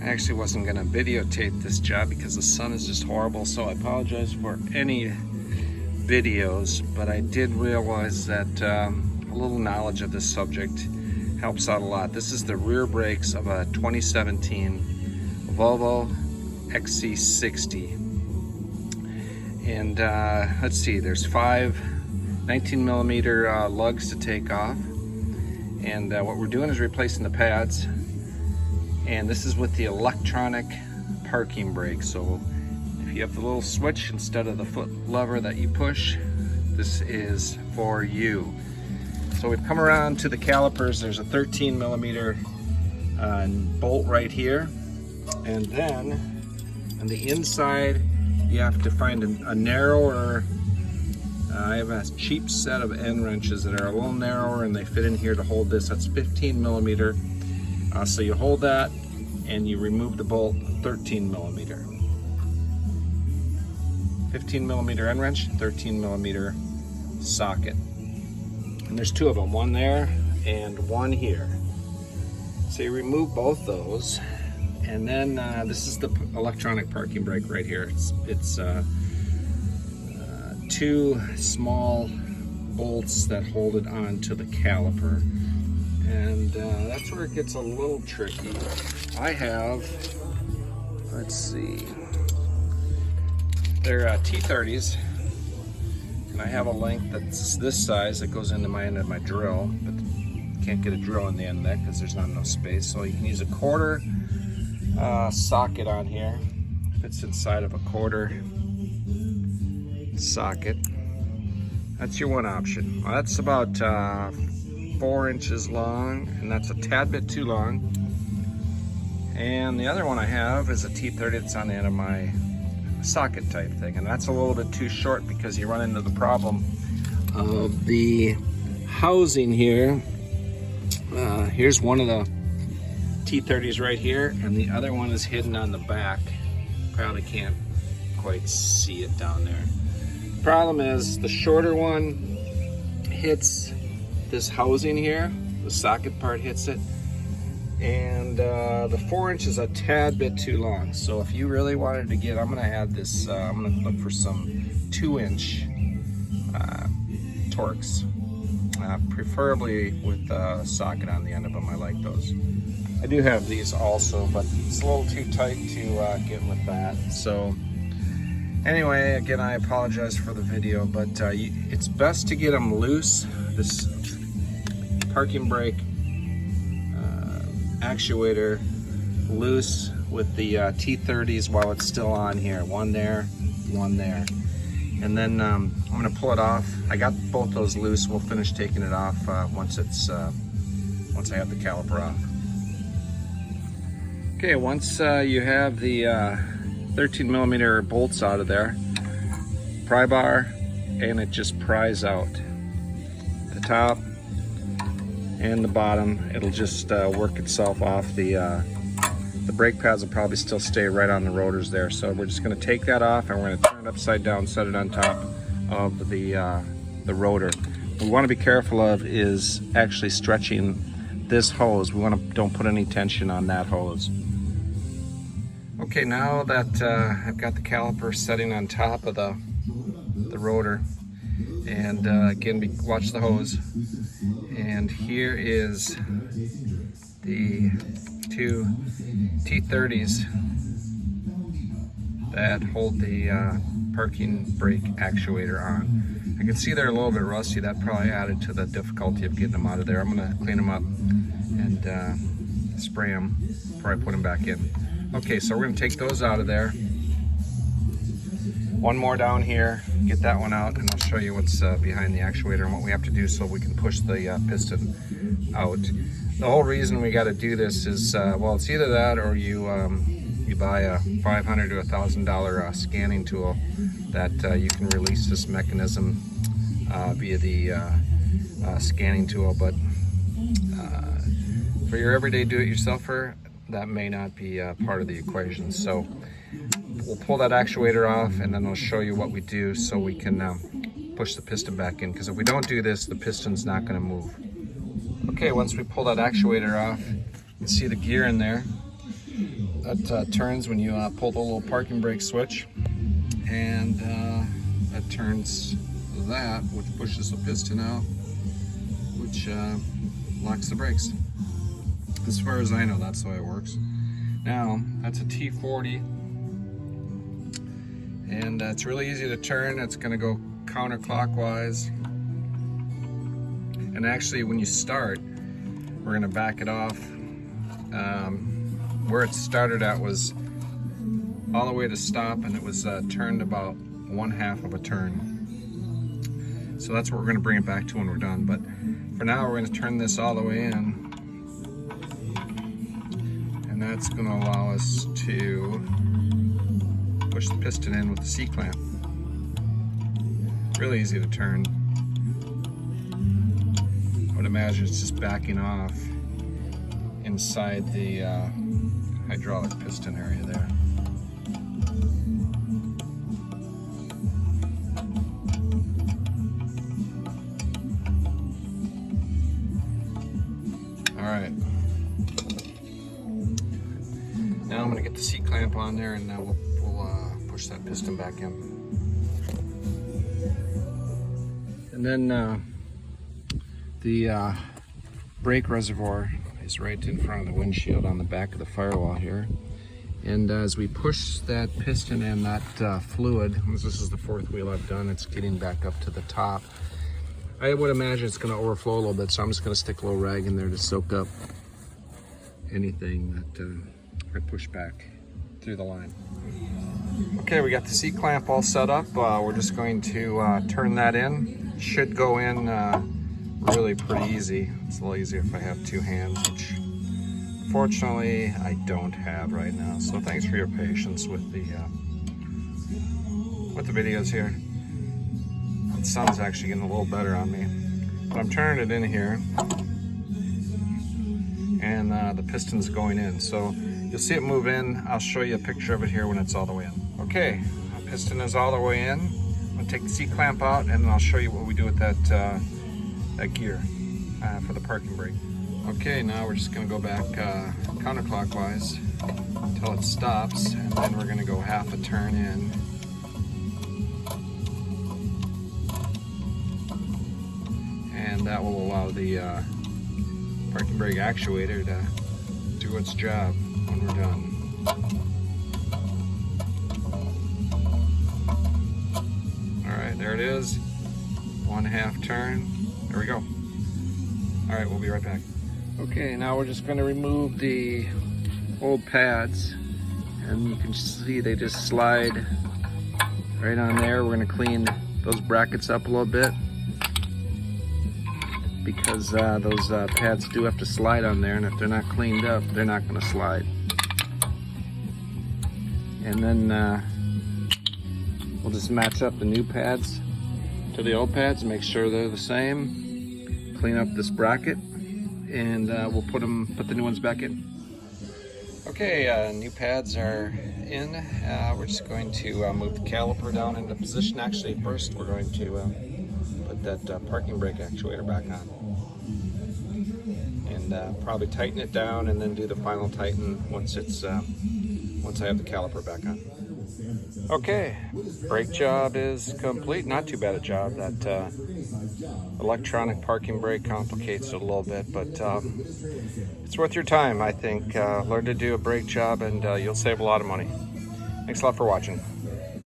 I actually wasn't going to videotape this job because the sun is just horrible, so I apologize for any videos, but I did realize that a little knowledge of this subject helps out a lot. This is the rear brakes of a 2017 Volvo XC60. And let's see, there's 5 19mm lugs to take off. And what we're doing is replacing the pads. And this is with the electronic parking brake. So if you have the little switch instead of the foot lever that you push, this is for you. So we've come around to the calipers. There's a 13mm bolt right here. And then on the inside, you have to find a narrower, I have a cheap set of end wrenches that are a little narrower and they fit in here to hold this. That's 15mm. So you hold that and you remove the bolt, 13mm. 15mm end wrench, 13mm socket. And there's 2 of them, one there and one here. So you remove both those, and then this is the electronic parking brake right here. It's 2 small bolts that hold it onto the caliper. And that's where it gets a little tricky. I have, let's see, they're T30s, and I have a length that's this size that goes into my end of my drill, but can't get a drill in the end of that because there's not enough space. So you can use a quarter socket on here. Fits inside of a quarter socket. That's your one option. Well, that's about 4 inches long, and that's a tad bit too long. And the other one I have is a T30 that's on the end of my socket type thing, and that's a little bit too short because you run into the problem of the housing here. Here's one of the T30s right here, and the other one is hidden on the back. Probably can't quite see it down there. The problem is the shorter one hits this housing here, the socket part hits it, and the 4 inch is a tad bit too long. So if you really wanted to get, I'm gonna add this, I'm gonna look for some 2-inch Torx, preferably with a socket on the end of them. I like those. I do have these also, but it's a little too tight to get with that. So anyway, again, I apologize for the video, but it's best to get them loose. This parking brake actuator loose with the T30s while it's still on here. One there, one there. And then I'm gonna pull it off. I got both those loose. We'll finish taking it off once I have the caliper off. Okay, once you have the 13mm bolts out of there, pry bar, and it just pries out. The top and the bottom, it'll just work itself off. The brake pads will probably still stay right on the rotors there. So we're just gonna take that off and we're gonna turn it upside down, set it on top of the rotor. What we wanna be careful of is actually stretching this hose. We don't put any tension on that hose. Okay, now that I've got the caliper setting on top of the rotor, and again, watch the hose. And here is the 2 T30s that hold the parking brake actuator on. I can see they're a little bit rusty. That probably added to the difficulty of getting them out of there. I'm gonna clean them up and spray them before I put them back in. Okay, so we're gonna take those out of there. One more down here, get that one out, and I'll show you what's behind the actuator and what we have to do so we can push the piston out. The whole reason we got to do this is, well, it's either that or you buy a $500 to $1,000 scanning tool that you can release this mechanism via the scanning tool. But for your everyday do-it-yourselfer, that may not be part of the equation. So we'll pull that actuator off, and then I'll show you what we do so we can push the piston back in, because if we don't do this, the piston's not going to move. Okay, once we pull that actuator off, you can see the gear in there. that turns when you pull the little parking brake switch, and that turns that, which pushes the piston out, which locks the brakes. As far as I know, that's the way it works. Now, that's a T40, and it's really easy to turn. It's going to go counterclockwise. And actually, when you start, we're going to back it off. Where it started at was all the way to stop, and it was turned about 1/2 of a turn. So that's what we're going to bring it back to when we're done. But for now, we're going to turn this all the way in. And that's going to allow us to push the piston in with the C-clamp. Really easy to turn. I would imagine it's just backing off inside the hydraulic piston area there. All right. Now I'm going to get the C-clamp on there, and now we'll push that piston back in. And then the brake reservoir is right in front of the windshield on the back of the firewall here. And as we push that piston in, that fluid, this is the 4th wheel I've done, it's getting back up to the top. I would imagine it's going to overflow a little bit, so I'm just going to stick a little rag in there to soak up anything that I push back through the line. Okay, we got the C-clamp all set up. We're just going to turn that in. Should go in really pretty easy. It's a little easier if I have 2 hands, which fortunately I don't have right now. So thanks for your patience with the videos here. The sun's actually getting a little better on me, but I'm turning it in here, and the piston's going in. So you'll see it move in. I'll show you a picture of it here when it's all the way in. Okay, the piston is all the way in. I'm gonna take the C-clamp out, and then I'll show you what we do with that that gear for the parking brake. Okay, now we're just gonna go back counterclockwise until it stops, and then we're gonna go 1/2 a turn in. And that will allow the parking brake actuator to do its job when we're done. All right, there it is. 1/2 turn. There we go. All right, we'll be right back. Okay, now we're just going to remove the old pads, and you can see they just slide right on there. We're going to clean those brackets up a little bit, because those pads do have to slide on there, and if they're not cleaned up, they're not going to slide. And then we'll just match up the new pads to the old pads, make sure they're the same, clean up this bracket, and we'll put the new ones back in. Okay, new pads are in. We're just going to move the caliper down into position. Actually, first we're going to put that parking brake actuator back on, and probably tighten it down, and then do the final tighten once I have the caliper back on. Okay, brake job is complete. Not too bad a job. That electronic parking brake complicates it a little bit, but it's worth your time, I think. Learn to do a brake job, and you'll save a lot of money. Thanks a lot for watching.